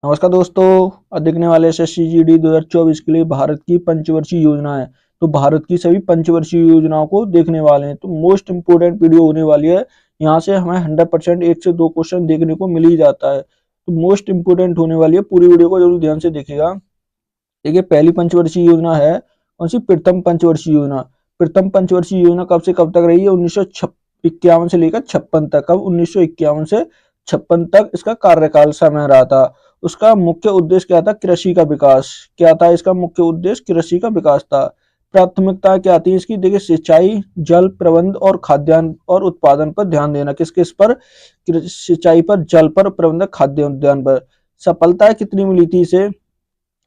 नमस्कार दोस्तों। आज देखने वाले एसएससी जीडी 2024 के लिए भारत की पंचवर्षीय योजना है। तो भारत की सभी पंचवर्षीय योजनाओं को देखने वाले हैं। तो मोस्ट इम्पोर्टेंट वीडियो होने वाली है। यहाँ से हमें 100% 1 से 2 क्वेश्चन देखने को मिल ही जाता है। तो मोस्ट इम्पोर्टेंट होने वाली है, पूरी वीडियो को जरूर ध्यान से देखिएगा। देखिए, पहली पंचवर्षीय योजना है कौन सी? प्रथम पंचवर्षीय योजना। प्रथम पंचवर्षीय योजना कब से कब तक रही है? 1951 से लेकर 56 तक। कब? 1951 से 56 तक इसका कार्यकाल समय रहा था। उसका मुख्य उद्देश्य क्या था? कृषि का विकास। क्या था इसका मुख्य उद्देश्य? कृषि का विकास था। प्राथमिकता क्या थी इसकी? देखिए, सिंचाई, जल प्रबंध और खाद्यान्न और उत्पादन पर ध्यान देना। किस किस पर? सिंचाई पर, जल पर, प्रबंध, खाद्य उद्यान पर। सफलता कितनी मिली थी इसे?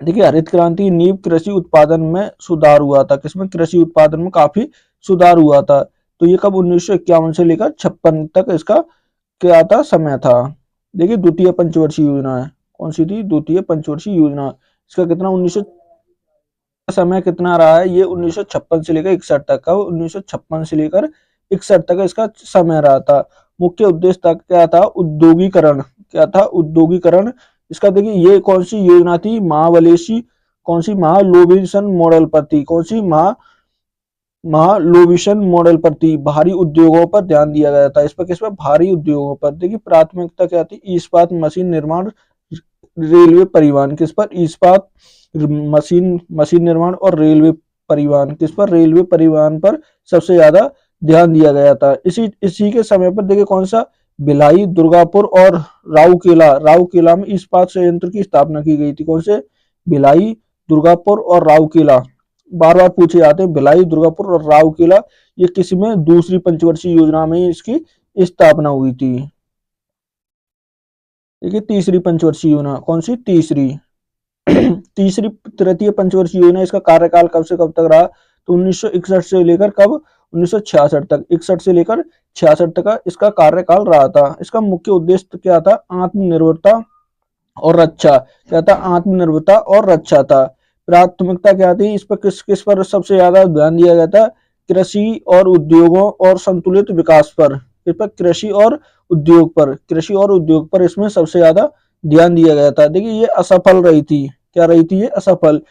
देखिए, हरित क्रांति नींव कृषि उत्पादन में सुधार हुआ था। किसमें? कृषि उत्पादन में काफी सुधार हुआ था। तो ये कब? 1951 से लेकर 56 तक इसका क्या था? समय था। देखिए, द्वितीय पंचवर्षीय योजना है। कौन सी थी? द्वितीय पंचवर्षीय योजना। इसका कितना 19 समय कितना रहा है? ये 1956 से लेकर 61 तक। कब? 1956 से लेकर 61 तक इसका समय रहा था। मुख्य उद्देश्य तक क्या था? उद्योगीकरण। क्या था? उद्योगीकरण। इसका देखिए, ये कौन सी योजना थी? महाबलेशी। कौन सी? महालोविसन मॉडल पर थी। कौन सी? महालोविसन मॉडल पर थी। भारी उद्योगों पर ध्यान दिया गया था। इस पर, किस पर? भारी उद्योगों पर। देखिए, प्राथमिकता क्या थी? इस्पात, मशीन निर्माण, रेलवे परिवहन। किस पर? इस्पात, मशीन निर्माण और रेलवे परिवहन। किस पर? रेलवे परिवहन पर सबसे ज्यादा ध्यान दिया गया था। इसी इसी के समय पर देखिए, कौन सा? भिलाई, दुर्गापुर और राउरकेला में इस्पात संयंत्र की स्थापना की गई थी। कौन से? भिलाई, दुर्गापुर और राउरकेला। बार बार पूछे जाते हैं भिलाई, दुर्गापुर और राउरकेला। ये किसी में? दूसरी पंचवर्षीय योजना में इसकी स्थापना हुई थी। देखिए, तीसरी पंचवर्षीय योजना। कौन सी? तीसरी तीसरी तृतीय पंचवर्षीय योजना। इसका कार्यकाल कब से कब तक रहा? तो 1961 से लेकर कब? 1966 तक। 61 से लेकर 66 तक का इसका कार्यकाल रहा था। इसका मुख्य उद्देश्य क्या था? आत्मनिर्भरता और रक्षा। क्या था? आत्मनिर्भरता और रक्षा था। प्राथमिकता क्या थी? इस पर किस किस पर सबसे ज्यादा ध्यान दिया गया था? कृषि और उद्योगों और संतुलित विकास पर। इस पर कृषि और उद्योग पर, कृषि और उद्योग पर इसमें सबसे ज्यादा ध्यान दिया गया था। देखिए, ये असफल रही थी। क्या रही थी? ये असफल।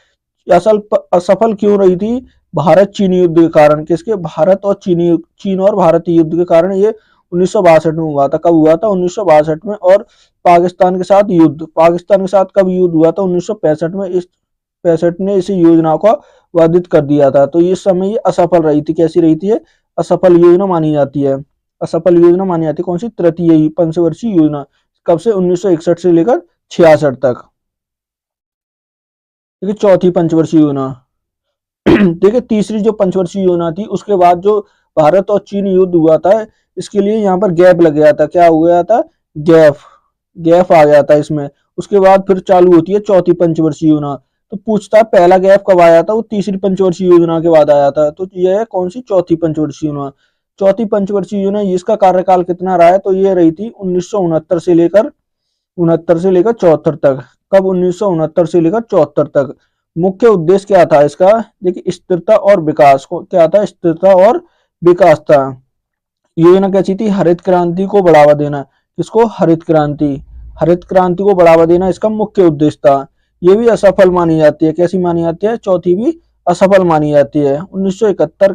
असफल क्यों रही थी? भारत चीन युद्ध के कारण। किसके? भारत और चीन और भारत युद्ध के कारण ये 1962 में हुआ था। कब हुआ था? 1962 में। और पाकिस्तान के साथ युद्ध। पाकिस्तान के साथ कब युद्ध हुआ था? 1965 में। इस 65 ने इसी योजना को बाधित कर दिया था। तो इस समय ये असफल रही थी। कैसी रही थी ये? असफल योजना मानी जाती है। असफल योजना मानी जाती है। कौन सी? तृतीय पंचवर्षीय योजना। कब से? 1961 से लेकर 66 तक। देखिए, चौथी पंचवर्षीय योजना। देखिए, तीसरी जो पंचवर्षीय योजना थी, उसके बाद जो भारत और चीन युद्ध हुआ था, इसके लिए यहाँ पर गैप लग गया था। क्या हो गया था? गैप गैप आ गया था इसमें। उसके बाद फिर चालू होती है चौथी पंचवर्षीय योजना। तो पूछता है पहला गैप कब आया था? वो तीसरी पंचवर्षीय योजना के बाद आया था। तो यह है कौन सी? चौथी पंचवर्षीय योजना। चौथी पंचवर्षीय योजना, इसका कार्यकाल कितना रहा है? तो ये रही थी 1969 से लेकर 74 तक। कब? 1969 से लेकर 74 तक। मुख्य उद्देश्य क्या था इसका? देखिए, स्थिरता और विकास को। क्या था? स्थिरता और विकास था। योजना कैसी थी? हरित क्रांति को बढ़ावा देना। किसको? हरित क्रांति। हरित क्रांति को बढ़ावा देना इसका मुख्य उद्देश्य था। ये भी असफल मानी जाती है। कैसी मानी जाती है? चौथी भी असफल मानी जाती है। 1971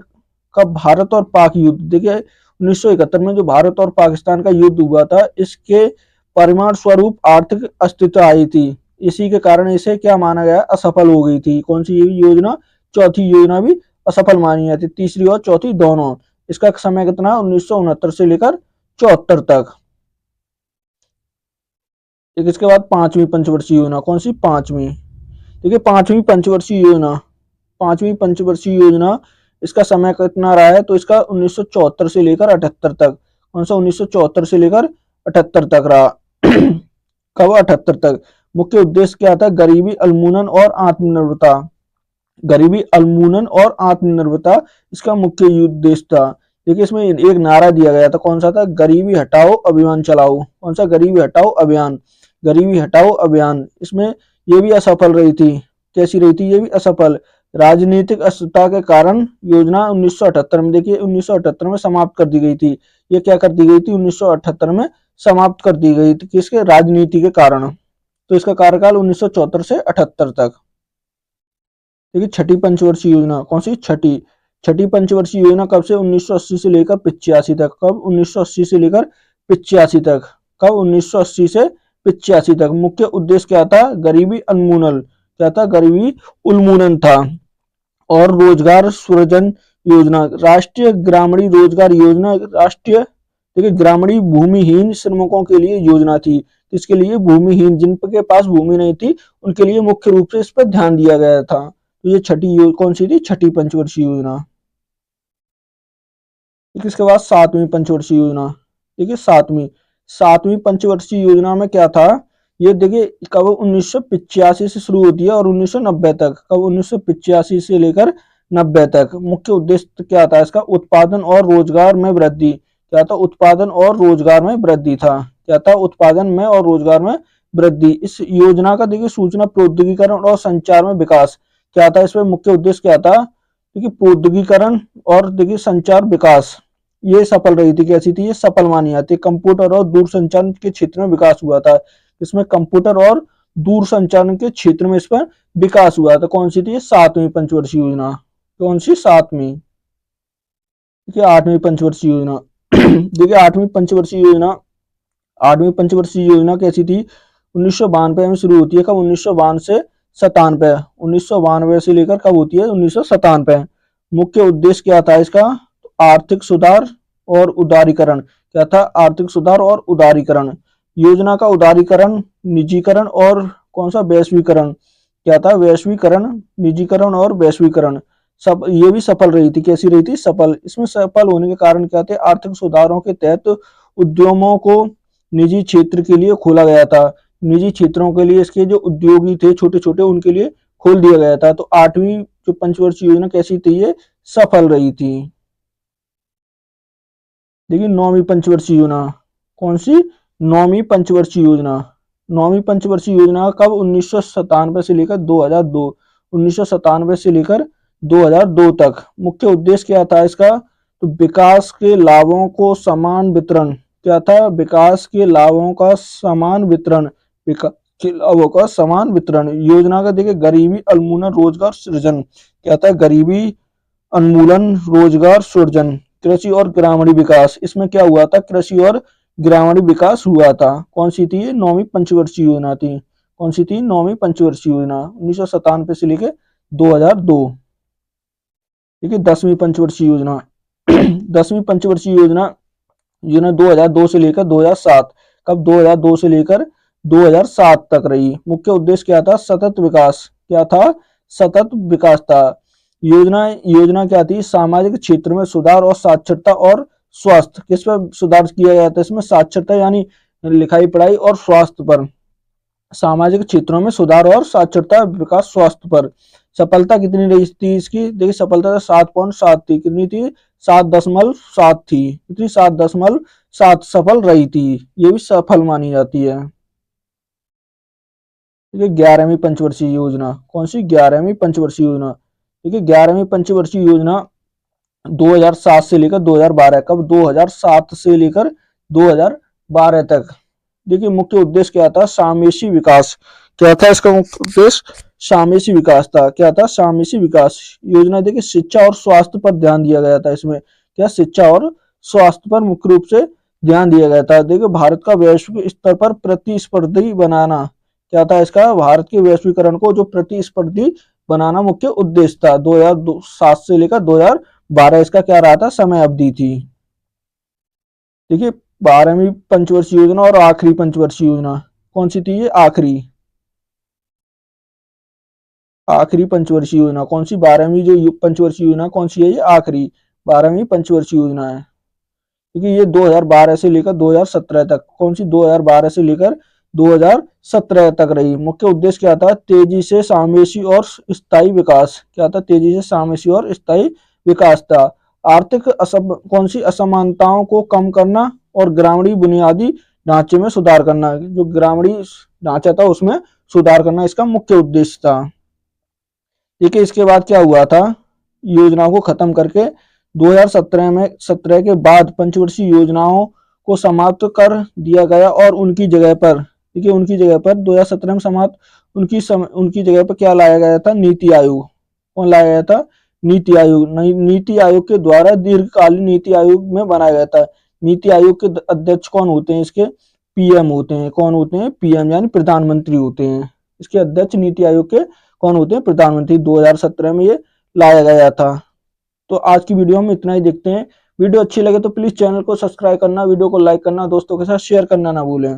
का भारत और पाक युद्ध। देखिए, 1971 में जो भारत और पाकिस्तान का युद्ध हुआ था, इसके परिणाम स्वरूप आर्थिक अस्थिरता आई थी। इसी के कारण इसे क्या माना गया? असफल हो गई थी। कौन सी योजना? चौथी योजना भी असफल मानी जाती है। तीसरी और चौथी दोनों। इसका समय कितना? 1969 से लेकर 74 तक। एक इसके बाद पांचवी पंचवर्षीय योजना। कौन सी? पांचवी। देखिए, पांचवी पंचवर्षीय योजना। पांचवी पंचवर्षीय योजना, इसका समय कितना रहा है? तो इसका 1974 से लेकर 78 तक। कौन सा? 1974 से लेकर 78 तक रहा। कब? 78 तक। मुख्य उद्देश्य क्या था? गरीबी उन्मूलन और आत्मनिर्भरता। गरीबी उन्मूलन और आत्मनिर्भरता इसका मुख्य उद्देश्य था। देखिए, इसमें एक नारा दिया गया था। कौन सा था? गरीबी हटाओ अभियान चलाओ। कौन सा? गरीबी हटाओ अभियान। गरीबी हटाओ अभियान। इसमें ये भी असफल रही थी। कैसी रही थी? ये भी असफल। राजनीतिक अस्थिरता के कारण योजना 1978 में, देखिए 1978 में समाप्त कर दी गई थी। ये क्या कर दी गई थी? 1978 में समाप्त कर दी गई थी। किसके? राजनीति के कारण। तो इसका कार्यकाल 1974 से 78 तक। देखिए छठी पंचवर्षीय योजना कौन सी, छठी पंचवर्षीय योजना कब से, 1980 से लेकर 85 तक। कब, 1980 से लेकर 85 तक। कब, 1980 से 85 तक। मुख्य उद्देश्य क्या था, गरीबी उन्मूलन, क्या था, गरीबी उन्मूलन था। और रोजगार सृजन योजना, राष्ट्रीय ग्रामीण रोजगार योजना, राष्ट्रीय देखिए ग्रामीण भूमिहीन श्रमिकों के लिए योजना थी। इसके लिए भूमिहीन, जिनके पास भूमि नहीं थी, उनके लिए मुख्य रूप से इस पर ध्यान दिया गया था। तो ये छठी कौन सी थी, छठी पंचवर्षीय योजना। इसके बाद सातवीं पंचवर्षीय योजना। देखिए सातवीं पंचवर्षीय योजना में क्या था, ये देखिए कब 1985 से शुरू होती है और 1990 तक। कब, 1985 से लेकर 90 तक। मुख्य उद्देश्य क्या था इसका, उत्पादन और रोजगार में वृद्धि। क्या था, उत्पादन और रोजगार में वृद्धि था। क्या था, उत्पादन में और रोजगार में वृद्धि। इस योजना का देखिए सूचना प्रौद्योगिकीकरण और संचार में विकास क्या था, इसमें मुख्य उद्देश्य क्या था, देखिए प्रौद्योगिकीकरण और देखिए संचार विकास, ये सफल रही थी। कैसी थी, ये सफल मानी जाती है। कंप्यूटर और दूरसंचार के क्षेत्र में विकास हुआ था। इसमें कंप्यूटर और दूरसंचार के क्षेत्र में इस पर विकास हुआ था। कौन सी थी, सातवीं पंचवर्षीय योजना। कौन सी, सातवीं। देखिए आठवीं पंचवर्षीय योजना। देखिए आठवीं पंचवर्षीय योजना, आठवीं पंचवर्षीय योजना कैसी थी, 1992 में शुरू होती है। कब, 1992 से 97। 1992 से लेकर कब होती है, 1997। मुख्य उद्देश्य क्या था इसका, आर्थिक सुधार और उदारीकरण। क्या था, आर्थिक सुधार और उदारीकरण। योजना का उदारीकरण, निजीकरण और कौन सा, वैश्वीकरण। क्या था, वैश्वीकरण, निजीकरण और वैश्वीकरण। सब ये भी सफल रही थी। कैसी रही थी, सफल। इसमें सफल होने के कारण क्या थे, आर्थिक सुधारों के तहत उद्यमों को निजी क्षेत्र के लिए खोला गया था। निजी क्षेत्रों के लिए इसके जो उद्योगी थे छोटे छोटे, उनके लिए खोल दिया गया था। तो आठवीं जो पंचवर्षीय योजना कैसी थी, ये सफल रही थी। देखिए नौवीं पंचवर्षीय योजना। कौन सी, नौवीं पंचवर्षीय योजना। नौवीं पंचवर्षीय योजना कब, 1997 से लेकर 2002। 1997 से लेकर 2002 तक। मुख्य उद्देश्य क्या था इसका, तो विकास के लाभों को समान वितरण। क्या था, विकास के लाभों का समान वितरण, विकास के लाभों का समान वितरण। योजना का देखिए गरीबी उन्मूलन रोजगार सृजन। क्या था, गरीबी उन्मूलन रोजगार सृजन। कृषि और ग्रामीण विकास, इसमें क्या हुआ था, कृषि और ग्रामीण विकास हुआ था। कौन सी थी, नौवीं पंचवर्षीय योजना थी। कौन सी थी, नौवीं पंचवर्षीय योजना, 1997 से लेकर 2002। ठीक है, 10वीं पंचवर्षीय योजना। 10वीं पंचवर्षीय योजना 2002 से लेकर 2007। कब, 2002 से लेकर 2007 तक रही। मुख्य उद्देश्य क्या था, सतत विकास। क्या था, सतत विकास था। योजना क्या थी, सामाजिक क्षेत्र में सुधार और साक्षरता और स्वास्थ्य। किस पर सुधार किया जाता है इसमें, साक्षरता यानी लिखाई पढ़ाई और स्वास्थ्य पर। सामाजिक क्षेत्रों में सुधार और साक्षरता, विकास, स्वास्थ्य पर। सफलता कितनी रही थी इसकी, देखिए सफलता 7.7 थी। कितनी थी, 7.7 थी। कितनी, 7.7 सफल रही थी। ये भी सफल मानी जाती है। ठीक है, 11वीं पंचवर्षीय योजना। कौन सी, 11वीं पंचवर्षीय योजना। देखिए 11वीं पंचवर्षीय योजना 2007 से लेकर 2012। कब, 2007 से लेकर 2012 तक। देखिए मुख्य उद्देश्य क्या था, सामवेशी विकास। क्या था इसका मुख्य उद्देश्य, सामवेशी विकास था। क्या था, सामवेशी विकास। योजना देखिए शिक्षा और स्वास्थ्य पर ध्यान दिया गया था। इसमें क्या, शिक्षा और स्वास्थ्य पर मुख्य रूप से ध्यान दिया गया था। देखिए भारत का वैश्विक स्तर पर प्रतिस्पर्धी बनाना। क्या था इसका, भारत के वैश्वीकरण को जो प्रतिस्पर्धी बनाना मुख्य उद्देश्य था। 2007 से लेकर 2012 इसका क्या रहा था, समय अवधि थी। देखिए 12वीं पंचवर्षीय योजना और आखिरी पंचवर्षीय योजना कौन सी थी, ये आखिरी पंचवर्षीय योजना। कौन सी, 12वीं जो पंचवर्षीय योजना कौन सी है, ये आखिरी 12वीं पंचवर्षीय योजना है। देखिए ये 2012 से लेकर 2017 तक। कौन सी, 2012 से लेकर 2017 तक रही। मुख्य उद्देश्य क्या था, तेजी से सामवेशी और स्थायी विकास। क्या था, तेजी से सामवेशी और स्थायी विकास था। आर्थिक कौन सी, असमानताओं को कम करना और ग्रामीण बुनियादी ढांचे में सुधार करना। जो ग्रामीण ढांचा था उसमें सुधार करना इसका मुख्य उद्देश्य था। देखिए इसके बाद क्या हुआ था, योजना को खत्म करके 2017 के बाद पंचवर्षीय योजनाओं को समाप्त कर दिया गया और उनकी जगह पर देखिए उनकी जगह पर 2017 में उनकी जगह पर क्या लाया गया था, नीति आयोग। कौन लाया गया था, नीति आयोग। नीति आयोग के द्वारा दीर्घकालीन नीति आयोग में बनाया गया था। नीति आयोग के अध्यक्ष कौन होते हैं, इसके पीएम होते हैं। कौन होते हैं, पीएम यानी प्रधानमंत्री होते हैं। इसके अध्यक्ष नीति आयोग के कौन होते हैं, प्रधानमंत्री। 2017 में ये लाया गया था। तो आज की वीडियो में इतना ही देखते हैं। वीडियो अच्छी लगे तो प्लीज चैनल को सब्सक्राइब करना, वीडियो को लाइक करना, दोस्तों के साथ शेयर करना ना भूलें।